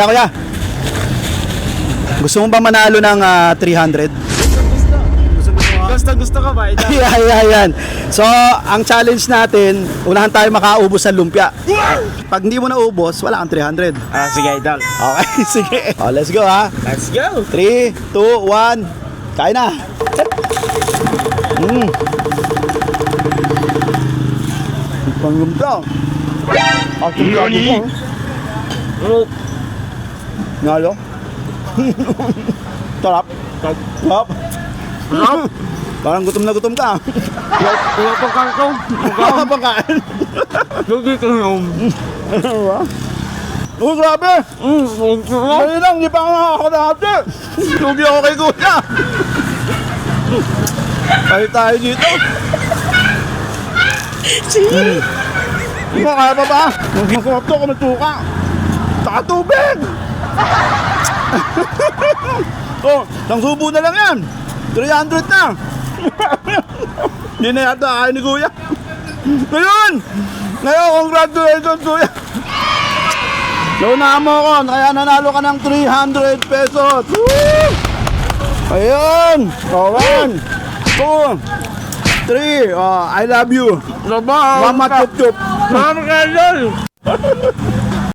Kuya, gusto mo ba manalo ng 300? Gusto ka ba? Yan. So, ang challenge natin, unahan tayo makaubos ng lumpia. Pag hindi mo naubos, wala kang 300. Sige, idol. Okay, sige. Oh, let's go ha. Let's go. 3, 2, 1. Kain na. Panglumpia. Nalo. Sarap. Sarap. Parang gutom na gutom ka. Wala pa kanto. Wala pa kain. Lugi ka yung. Oh, grabe. Mali lang, di pa ako nakakadati. Lugi ako kay kuya. Kaya tayo dito. Sige. Hindi mo kaya pa ba? Masarap to kung matuka. Saka tubig. Oh, isang subo na lang yan. 300 na. Hindi na yata kain ni kuya. Ngayon, congratulations kuya. Naunahan mo ako, kaya nanalo ka ng 300 pesos. Woo! Ayun. 1, 2, 3. I love you. Mama chup chup. Mama ka, idol.